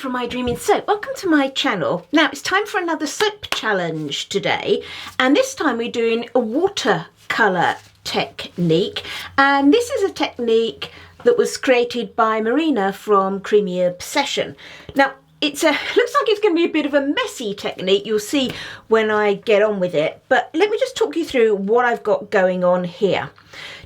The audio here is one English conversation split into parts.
from My Dreaming Soap. Welcome to my channel. Now it's time for another soap challenge today, and this time we're doing a watercolour technique, and this is a technique that was created by Marina from Creamy Obsession. Now looks like it's going to be a bit of a messy technique. You'll see when I get on with it, but let me just talk you through what I've got going on here.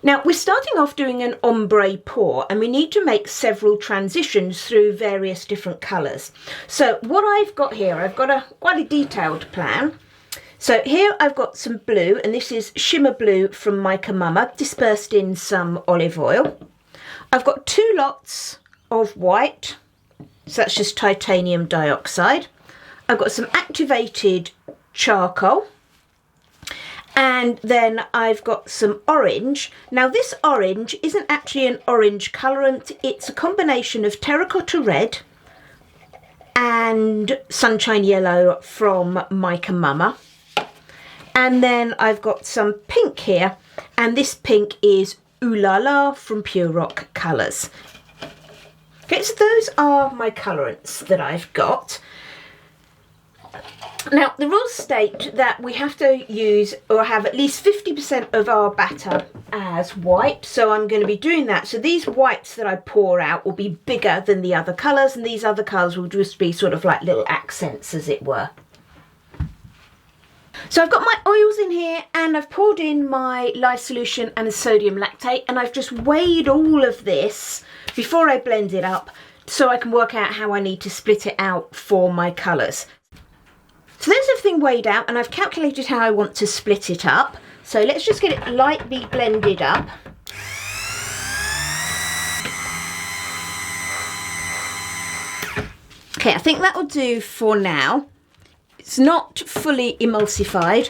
Now we're starting off doing an ombre pour, and we need to make several transitions through various different colours. So what I've got here, I've got quite a detailed plan. So here I've got some blue, and this is shimmer blue from Mica Mama, dispersed in some olive oil. I've got two lots of white, so that's just titanium dioxide. I've got some activated charcoal, and then I've got some orange. Now this orange isn't actually an orange colourant, it's a combination of terracotta red and sunshine yellow from Mica Mama. And then I've got some pink here, and this pink is Ooh La La from Pure Rock Colours. Okay, so those are my colourants that I've got. Now the rules state that we have to use or have at least 50% of our batter as white, so I'm going to be doing that. So these whites that I pour out will be bigger than the other colours, and these other colours will just be sort of like little accents, as it were. So I've got my oils in here, and I've poured in my lye solution and the sodium lactate, and I've just weighed all of this before I blend it up so I can work out how I need to split it out for my colours. So there's everything weighed out, and I've calculated how I want to split it up. So let's just get it lightly blended up. Okay, I think that will do for now. It's not fully emulsified,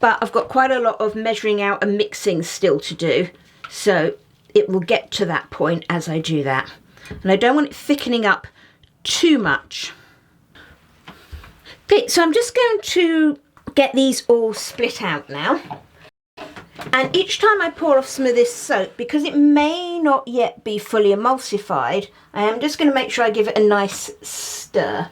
but I've got quite a lot of measuring out and mixing still to do. So it will get to that point as I do that. And I don't want it thickening up too much. Okay, so I'm just going to get these all split out now. And each time I pour off some of this soap, because it may not yet be fully emulsified, I am just going to make sure I give it a nice stir.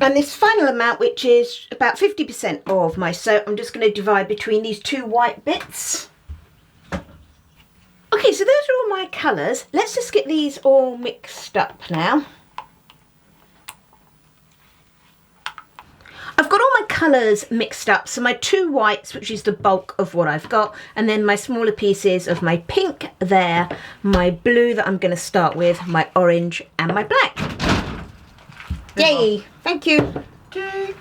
And this final amount, which is about 50% of my soap, I'm just going to divide between these two white bits. Okay, so those are all my colours. Let's just get these all mixed up now. I've got all my colours mixed up, so my two whites, which is the bulk of what I've got, and then my smaller pieces of my pink there, my blue that I'm going to start with, my orange and my black. Yay! Thank you. Okay.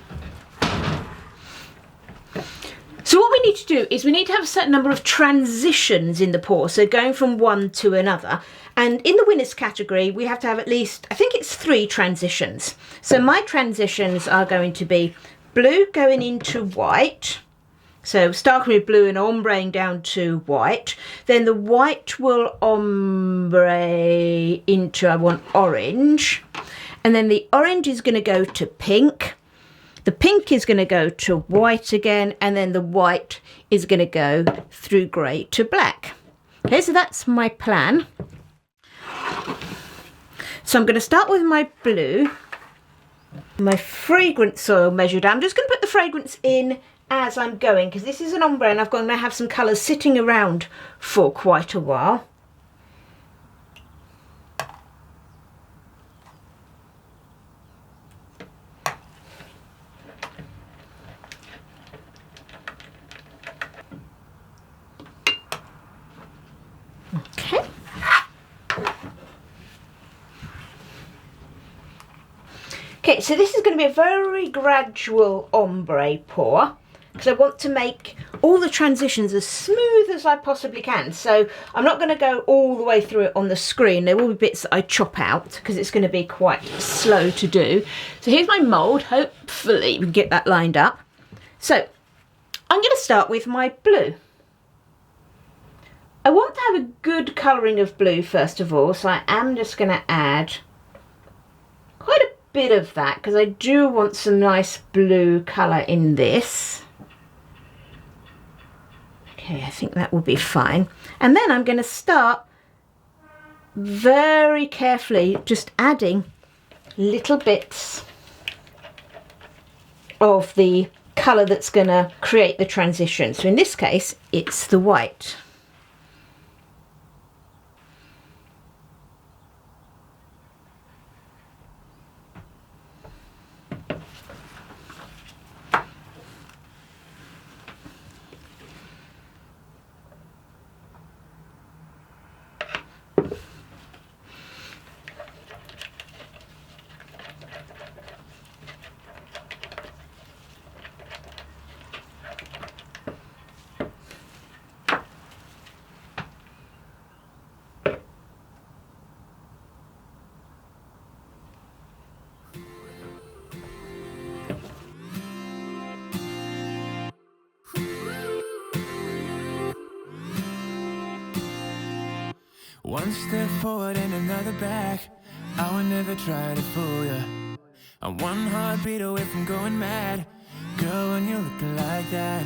So what we need to do is we need to have a certain number of transitions in the pour, so going from one to another. And in the winners category, we have to have at least, I think it's 3 transitions. So my transitions are going to be blue going into white. So starting with blue and ombreing down to white. Then the white will ombre into, I want orange. And then the orange is going to go to pink. The pink is going to go to white again. And then the white is going to go through grey to black. Okay, so that's my plan. So I'm going to start with my blue. My fragrance oil measured. I'm just going to put the fragrance in as I'm going, because this is an ombre and I'm going to have some colours sitting around for quite a while. Okay. Okay, so this is going to be a very gradual ombre pour, because I want to make all the transitions as smooth as I possibly can. So I'm not going to go all the way through it on the screen. There will be bits that I chop out because it's going to be quite slow to do. So here's my mould. Hopefully we can get that lined up. So I'm going to start with my blue. I want to have a good colouring of blue first of all, so I am just going to add quite a bit of that because I do want some nice blue colour in this. Okay, I think that will be fine. And then I'm going to start very carefully just adding little bits of the colour that's going to create the transition. So in this case, it's the white. One step forward and another back. I would never try to fool ya. I'm one heartbeat away from going mad. Girl, when you look like that.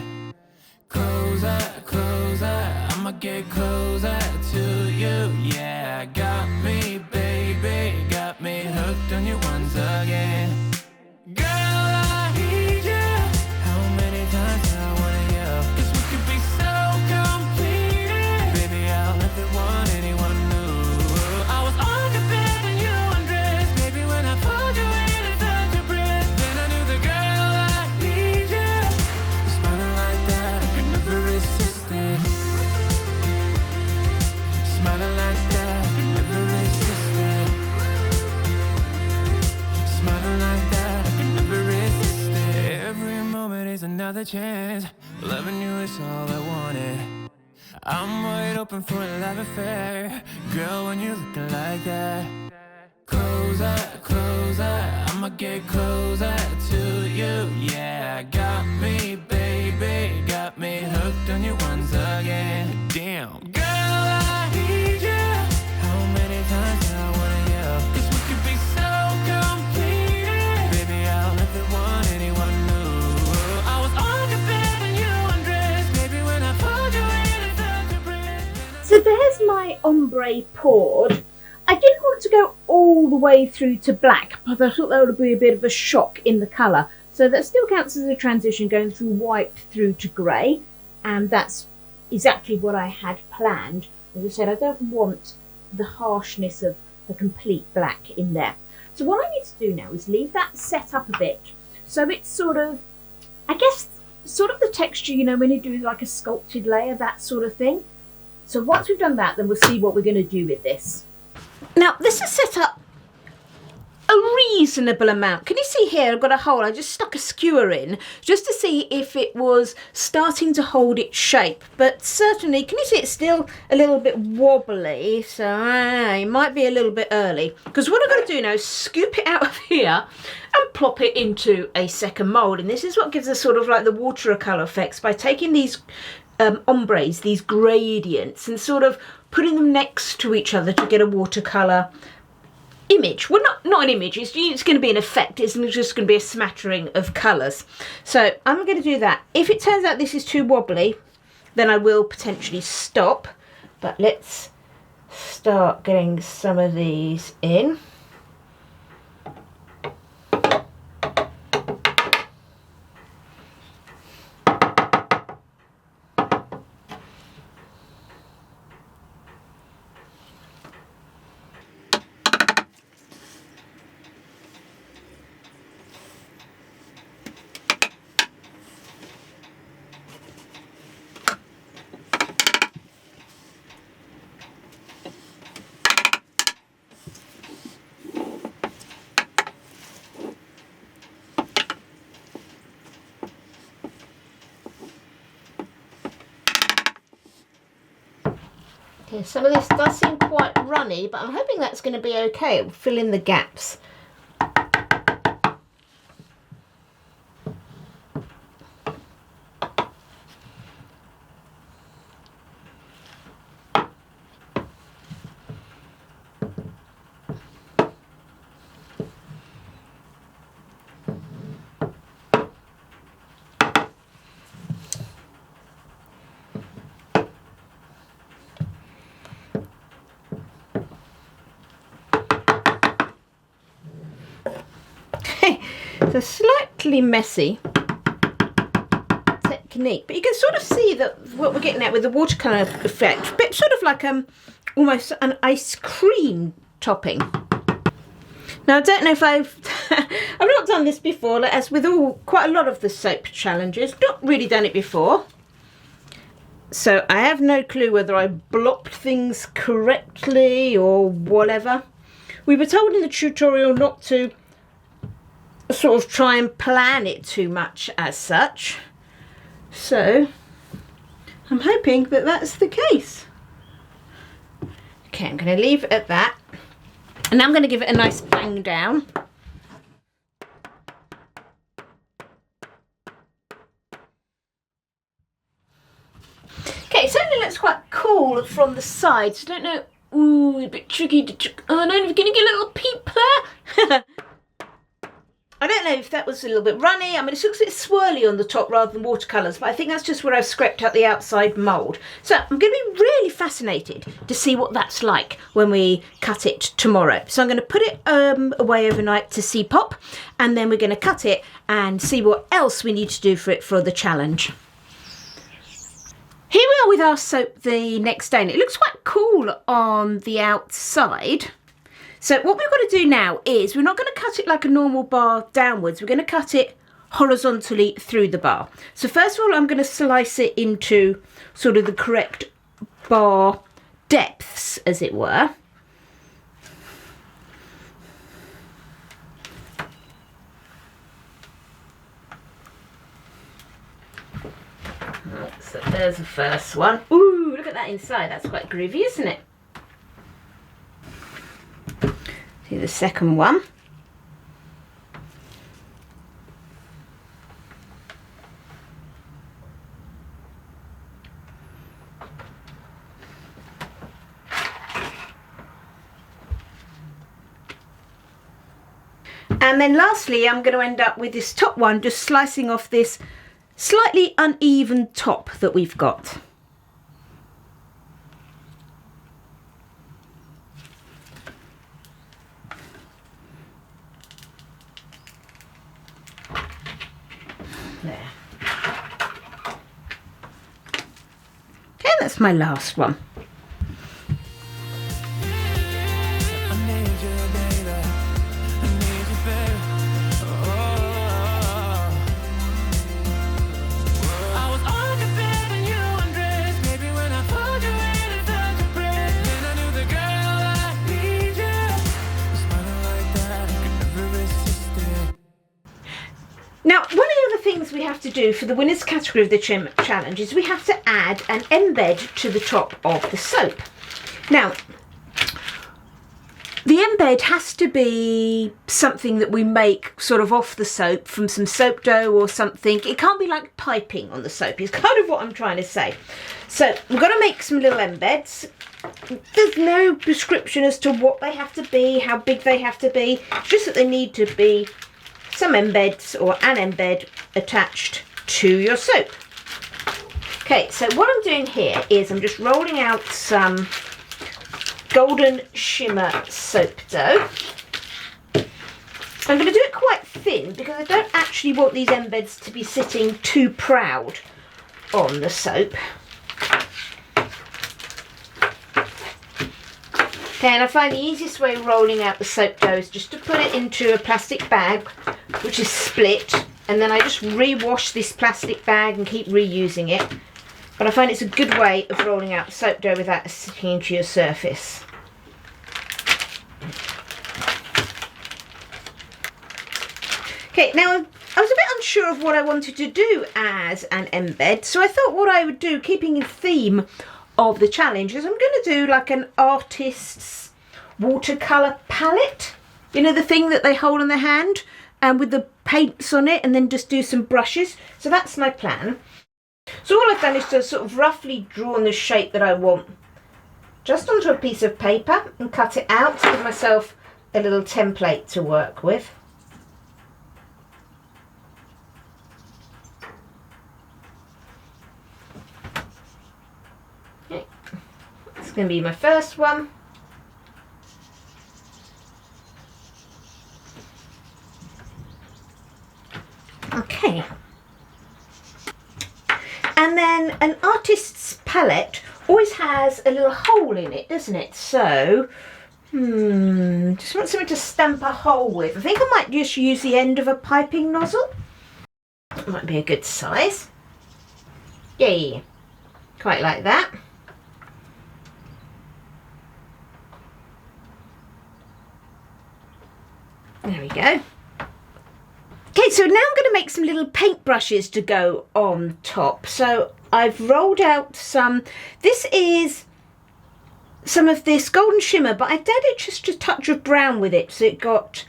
Closer, closer, I'ma get closer to you. Yeah, got me, baby, got me hooked on you once again. Girl, I need you. How many times do I wanna yell? 'Cause we could be so complete. Baby, I'll never want anyone new. I was on the bed and you undressed. Baby, when I pulled you in and felt your breath, then I knew the girl I need you. Smiling like that, I could never resist it. Smiling like that, I could never resist it. Smiling like that, I could never resist it. Every moment is another chance. Loving you is all I wanted. I'm wide open for a love affair. Girl, when you're looking like that. Closer, closer, I'ma get closer to you. Yeah, got me, baby, got me hooked on you once again. Damn. Girl, I need you. How many times do I wanna yell? 'Cause we could be so complete. Baby, I'll never want anyone new. I was on your bed and you undressed. Baby, when I pulled you in and felt your breath. So there's my ombre poured. I didn't want to go all the way through to black, but I thought that would be a bit of a shock in the colour. So that still counts as a transition going through white through to grey, and that's exactly what I had planned. As I said, I don't want the harshness of the complete black in there. So what I need to do now is leave that set up a bit, so it's sort of, I guess, sort of the texture, you know, when you do like a sculpted layer, that sort of thing. So once we've done that, then we'll see what we're going to do with this. Now, this is set up a reasonable amount. Can you see here I've got a hole? I just stuck a skewer in just to see if it was starting to hold its shape. But certainly, can you see it's still a little bit wobbly? So it might be a little bit early. Because what I've got to do now is scoop it out of here and plop it into a second mould. And this is what gives us sort of like the watercolour effects by taking these ombres, these gradients, and sort of putting them next to each other to get a watercolour image. Well, not an image, it's going to be an effect. It's just going to be a smattering of colours. So I'm going to do that. If it turns out this is too wobbly, then I will potentially stop. But let's start getting some of these in. Okay, some of this does seem quite runny, but I'm hoping that's going to be okay. It'll fill in the gaps. It's a slightly messy technique, but you can sort of see that what we're getting at with the watercolour effect, but sort of like almost an ice cream topping. Now I don't know if I've not done this before, as with quite a lot of the soap challenges, not really done it before. So I have no clue whether I blocked things correctly or whatever. We were told in the tutorial not to sort of try and plan it too much as such. So I'm hoping that that's the case. Okay, I'm going to leave it at that. And now I'm going to give it a nice bang down. Okay, it certainly looks quite cool from the sides. I don't know. Ooh, a bit tricky to. Oh no, we're going to get a little peep there. I don't know if that was a little bit runny. I mean, it looks a bit swirly on the top rather than watercolours, but I think that's just where I've scraped out the outside mould. So I'm going to be really fascinated to see what that's like when we cut it tomorrow. So I'm going to put it away overnight to see pop, and then we're going to cut it and see what else we need to do for it for the challenge. Here we are with our soap the next day, and it looks quite cool on the outside. So what we've got to do now is we're not going to cut it like a normal bar downwards. We're going to cut it horizontally through the bar. So first of all, I'm going to slice it into sort of the correct bar depths, as it were. So there's the first one. Ooh, look at that inside. That's quite groovy, isn't it? See the second one. And then lastly, I'm going to end up with this top one, just slicing off this slightly uneven top that we've got. There. Okay, that's my last one. Now, one of the other things we have to do for the winners category of the challenge is we have to add an embed to the top of the soap. Now, the embed has to be something that we make sort of off the soap from some soap dough or something. It can't be like piping on the soap, is kind of what I'm trying to say. So we've got to make some little embeds. There's no prescription as to what they have to be, how big they have to be. It's just that they need to be some embeds or an embed attached to your soap. Okay, so what I'm doing here is I'm just rolling out some golden shimmer soap dough. I'm going to do it quite thin because I don't actually want these embeds to be sitting too proud on the soap. Okay, and I find the easiest way of rolling out the soap dough is just to put it into a plastic bag which is split, and then I just re-wash this plastic bag and keep reusing it. But I find it's a good way of rolling out the soap dough without sticking into your surface. Okay, now I was a bit unsure of what I wanted to do as an embed, so I thought what I would do, keeping in theme of the challenge, is I'm going to do like an artist's watercolour palette. You know, the thing that they hold in their hand and with the paints on it, and then just do some brushes. So that's my plan. So all I've done is to sort of roughly draw in the shape that I want just onto a piece of paper and cut it out to give myself a little template to work with. Okay. That's going to be my first one. Okay. And then an artist's palette always has a little hole in it, doesn't it? So, just want something to stamp a hole with. I think I might just use the end of a piping nozzle. Might be a good size. Yay. Quite like that. There we go. Okay, so now I'm going to make some little paint brushes to go on top. So I've rolled out some, this is some of this golden shimmer, but I've added just a touch of brown with it so it got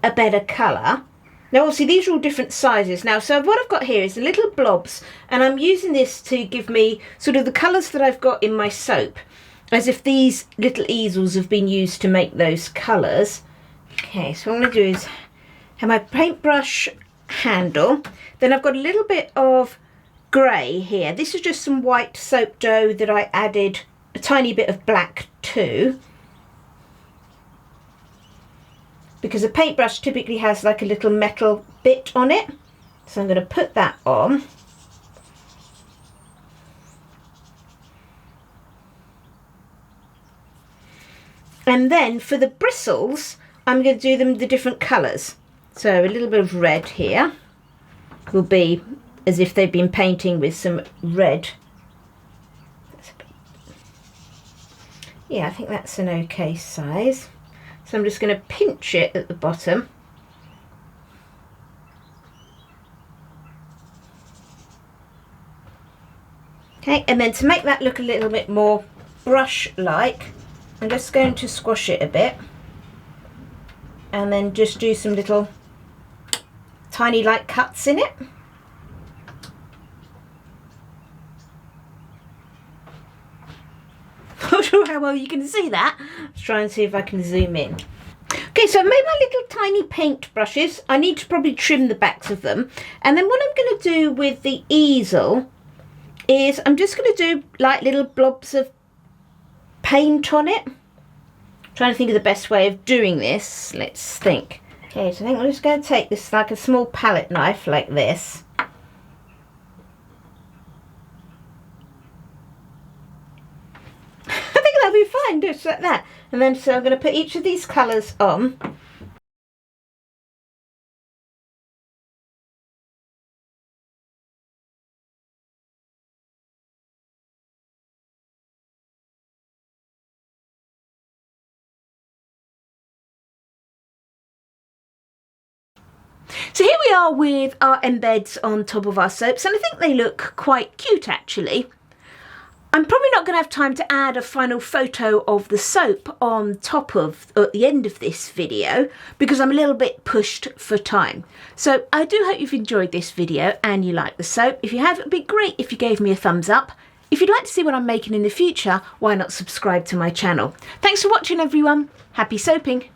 a better colour. Now obviously these are all different sizes now, so what I've got here is little blobs, and I'm using this to give me sort of the colours that I've got in my soap, as if these little easels have been used to make those colours. Okay, so what I'm going to do is have my paintbrush handle, then I've got a little bit of grey here. This is just some white soap dough that I added a tiny bit of black to, because a paintbrush typically has like a little metal bit on it. So I'm going to put that on. And then for the bristles, I'm going to do them the different colours. So a little bit of red here will be as if they've been painting with some red. Yeah, I think that's an okay size. So I'm just going to pinch it at the bottom. Okay, and then to make that look a little bit more brush-like, I'm just going to squash it a bit. And then just do some little tiny light cuts in it. Not sure how well you can see that. Let's try and see if I can zoom in. Okay, so I've made my little tiny paint brushes. I need to probably trim the backs of them. And then what I'm going to do with the easel is I'm just going to do like little blobs of paint on it. Trying to think of the best way of doing this. Let's think. Okay, so I think I'm just going to take this like a small palette knife like this. I think that'll be fine, just like that. And then so I'm going to put each of these colours on. So here we are with our embeds on top of our soaps, and I think they look quite cute actually. I'm probably not going to have time to add a final photo of the soap on top of, at the end of this video, because I'm a little bit pushed for time. So I do hope you've enjoyed this video and you like the soap. If you have, it would be great if you gave me a thumbs up. If you'd like to see what I'm making in the future, why not subscribe to my channel? Thanks for watching everyone. Happy soaping.